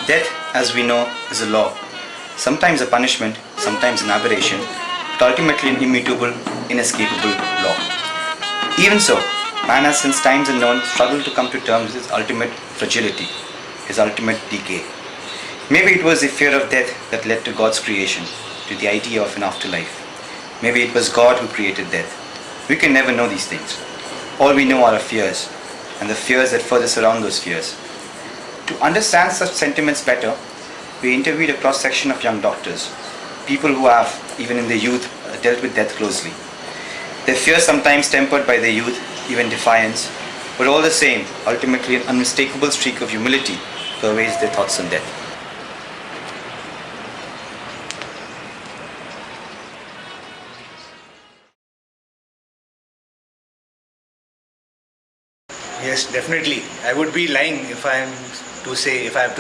Death, as we know, is a law. Sometimes a punishment, sometimes an aberration, but ultimately an immutable, inescapable law. Even so, man has since times unknown struggled to come to terms with his ultimate fragility, his ultimate decay. Maybe it was the fear of death that led to God's creation, to the idea of an afterlife. Maybe it was God who created death. We can never know these things. All we know are our fears, and the fears that further surround those fears. To understand such sentiments better, we interviewed a cross-section of young doctors, people who have, even in their youth, dealt with death closely. Their fear sometimes tempered by their youth, even defiance, but all the same, ultimately an unmistakable streak of humility pervades their thoughts on death. Yes, definitely. I would be lying if I have to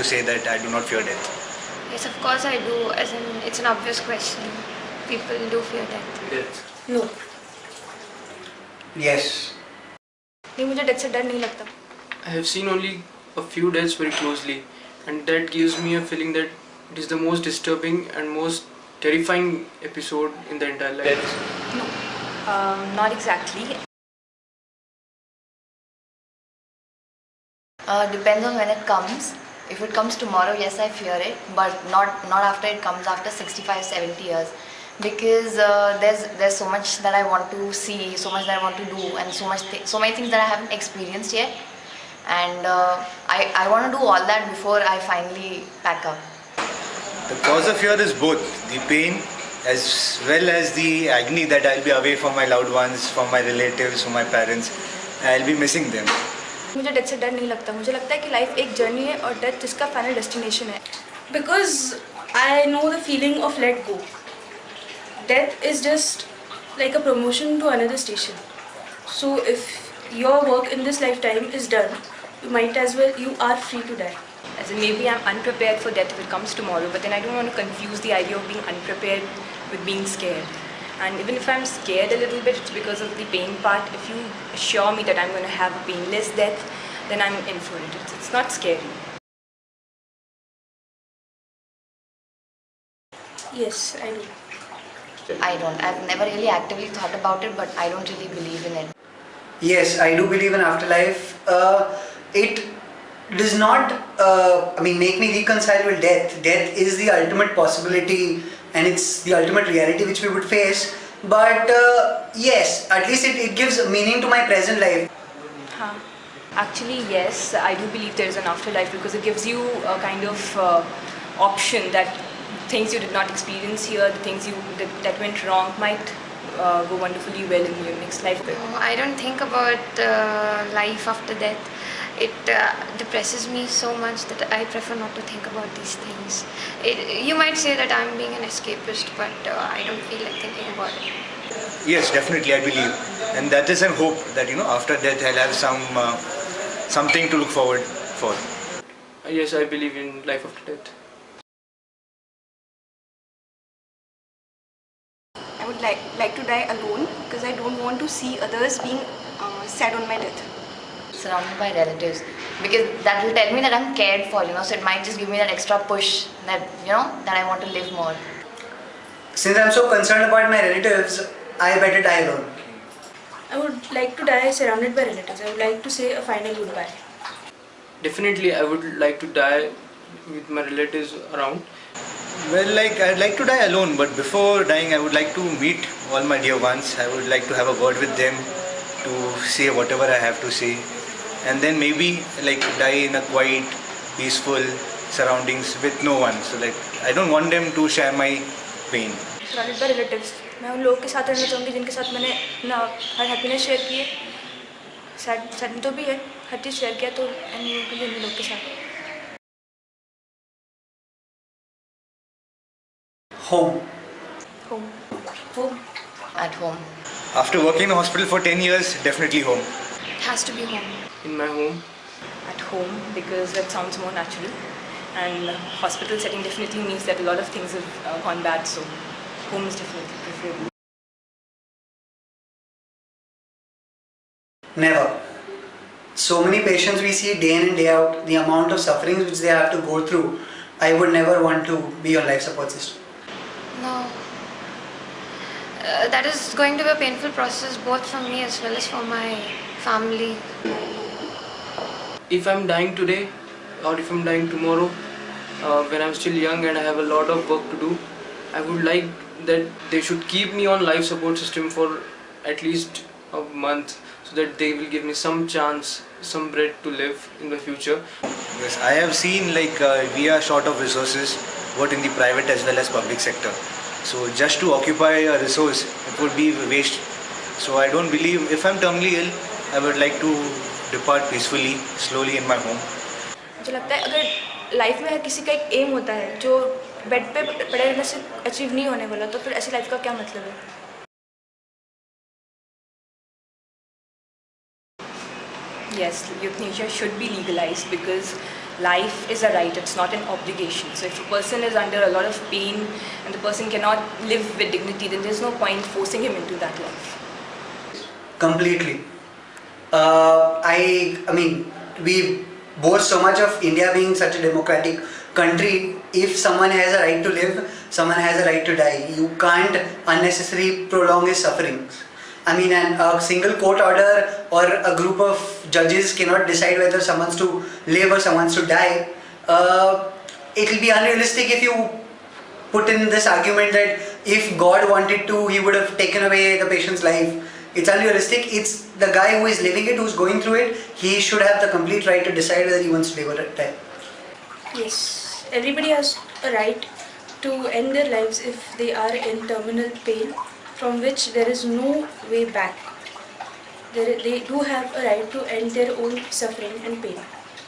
say that I do not fear death. Yes, of course I do. As in, it's an obvious question. People do fear death. Death. No. Yes. नहीं मुझे death से डर नहीं लगता. I have seen only a few deaths very closely, and that gives me a feeling that it is the most disturbing and most terrifying episode in the entire life. No, not exactly. Depends on when it comes. If it comes tomorrow, yes, I fear it, but not after it comes after 65, 70 years. Because there's so much that I want to see, so much that I want to do, and so many things that I haven't experienced yet. And I want to do all that before I finally pack up. The cause of fear is both the pain as well as the agony that I'll be away from my loved ones, from my relatives, from my parents. I'll be missing them. मुझे death से डर नहीं लगता. मुझे लगता है कि life एक जर्नी है और डेथ जिसका फाइनल डेस्टिनेशन है. Because I know the feeling of let go. Death is just like a promotion to another station. So if your work in this lifetime is done, you are free to die. As in, maybe I'm unprepared for death if it comes tomorrow, but then I don't want to confuse the idea of being unprepared with being scared. And even if I'm scared a little bit, it's because of the pain part. If you assure me that I'm going to have a painless death, then I'm in for it. It's not scary. Yes, I do. I don't. I've never really actively thought about it, but I don't really believe in it. Yes, I do believe in afterlife. It does not, make me reconcile with death. Death is the ultimate possibility and it's the ultimate reality which we would face. But yes, at least it gives meaning to my present life. Actually, yes, I do believe there is an afterlife because it gives you a kind of option that things you did not experience here, the things that went wrong might go wonderfully well in your next life. I don't think about life after death. It depresses me so much that I prefer not to think about these things. You might say that I'm being an escapist, but I don't feel like thinking about it. Yes, definitely, I believe, and that is a hope that after death I'll have something to look forward for. Yes, I believe in life after death. I would like to die alone because I don't want to see others being sad on my death. Surrounded by relatives, because that will tell me that I'm cared for, so it might just give me that extra push that, that I want to live more. Since I'm so concerned about my relatives, I better die alone. I would like to die surrounded by relatives. I would like to say a final goodbye. Definitely, I would like to die with my relatives around. Well, I'd like to die alone, but before dying I would like to meet all my dear ones. I would like to have a word with them, to say whatever I have to say, and then maybe die in a quiet, peaceful surroundings with no one. So I don't want them to share my pain. Surrounded by relatives. मैं उन लोगों के साथ रहना चाहूँगी जिनके साथ मैंने अपना हर हैप्पीनेस शेयर की है, सैड तो भी है, हर चीज़ शेयर किया, तो उन लोगों के साथ. Home. Home. Home. At home. After working in a hospital for 10 years, definitely home. It has to be home. In my home. At home, because that sounds more natural. And hospital setting definitely means that a lot of things have gone bad, so home is definitely preferable. Never. So many patients we see day in and day out, the amount of sufferings which they have to go through, I would never want to be on life support system. No. That is going to be a painful process both for me as well as for my family. If I'm dying today or if I'm dying tomorrow, when I'm still young and I have a lot of work to do, I would like that they should keep me on life support system for at least a month, so that they will give me some chance, some bread to live in the future. Yes, I have seen like we are short of resources, both in the private as well as public sector. So just to occupy a resource, it would be a waste. So I don't believe, if I'm terminally ill, I would like to depart peacefully, slowly in my home. मुझे लगता है अगर life में हर किसी का एक M होता है जो बेड पे पड़े रहने से अचीव नहीं होने वाला, तो फिर ऐसी लाइफ का क्या मतलब है? Yes, euthanasia should be legalized because life is a right, it's not an obligation. So if a person is under a lot of pain and the person cannot live with dignity, then there's no point forcing him into that life. Completely. I mean, we boast so much of India being such a democratic country. If someone has a right to live, someone has a right to die. You can't unnecessarily prolong his sufferings. I mean, a single court order or a group of judges cannot decide whether someone's to live or someone's to die. It will be unrealistic if you put in this argument that if God wanted to, He would have taken away the patient's life. It's unrealistic. It's the guy who is living it, who's going through it. He should have the complete right to decide whether he wants to live or die. Yes, everybody has a right to end their lives if they are in terminal pain from which there is no way back. They do have a right to end their own suffering and pain.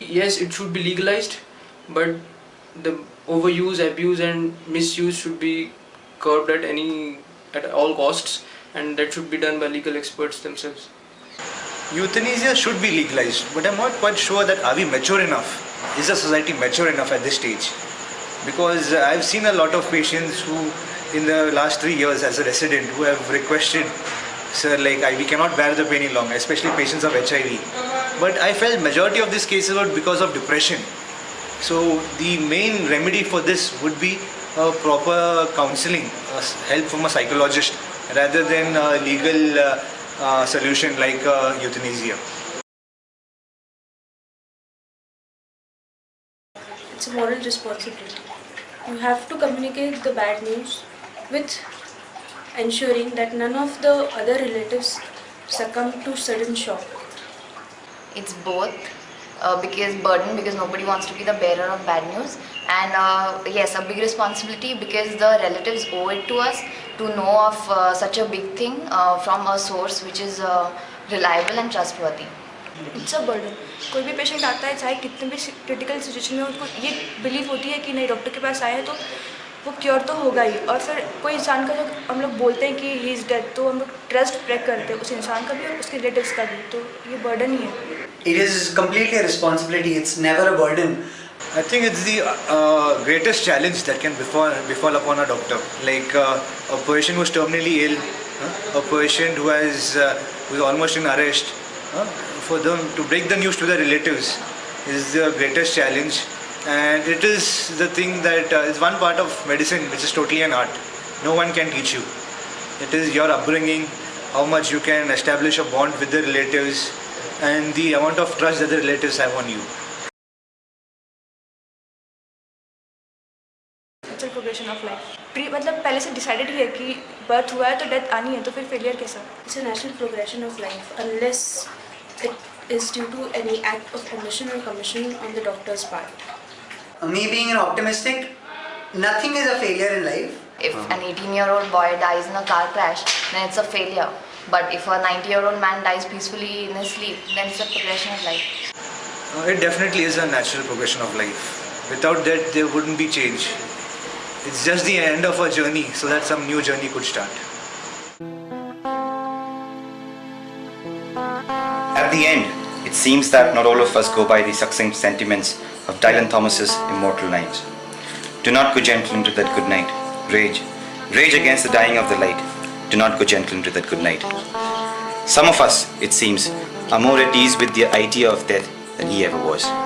Yes, it should be legalized, but the overuse, abuse and misuse should be curbed at all costs, and that should be done by legal experts themselves. Euthanasia should be legalized, but I'm not quite sure that are we mature enough? Is the society mature enough at this stage? Because I've seen a lot of patients who in the last 3 years as a resident who have requested, sir, like we cannot bear the pain any longer, especially patients of HIV. But I felt majority of these cases were because of depression. So the main remedy for this would be a proper counseling, help from a psychologist rather than a legal solution like euthanasia. It's a moral responsibility. You have to communicate the bad news with ensuring that none of the other relatives succumb to sudden shock. It's both. Because nobody wants to be the bearer of bad news, and yes, a big responsibility because the relatives owe it to us to know of such a big thing from a source which is reliable and trustworthy. It's a burden. कोई भी patient आता है चाहे कितने भी critical situation में, उनको ये बिलीव होती है कि नहीं डॉक्टर के पास आए तो वो क्योर तो होगा ही, और फिर कोई इंसान का जब हम लोग बोलते हैं कि ही इज़ डेड तो हम लोग ट्रस्ट ब्रेक करते हैं उस इंसान का भी और उसके रिलेटिव्स का भी, तो ये बर्डन ही है. It is completely a responsibility. It's never a burden. I think it's the greatest challenge that can befall upon a doctor. Like a patient who's terminally ill, a patient who is almost in arrest. For them to break the news to their relatives is the greatest challenge, and it is the thing that is one part of medicine which is totally an art. No one can teach you. It is your upbringing, how much you can establish a bond with the relatives, and the amount of trust that the relatives have on you. Natural progression of life मतलब पहले से decided ही है कि birth हुआ है तो death आनी है, तो फिर फेलियर कैसा? It's a natural progression of life unless it is due to any act of omission or commission on the doctor's part. Me being an optimistic, nothing is a failure in life. If an 18-year-old boy dies in a car crash, then it's a failure. But if a 90-year-old man dies peacefully in his sleep, then it's a progression of life. It definitely is a natural progression of life. Without that, there wouldn't be change. It's just the end of a journey so that some new journey could start. At the end, it seems that not all of us go by the succinct sentiments of Dylan Thomas's immortal lines. Do not go gentle into that good night. Rage. Rage against the dying of the light. Do not go gentle into that good night. Some of us, it seems, are more at ease with the idea of death than he ever was.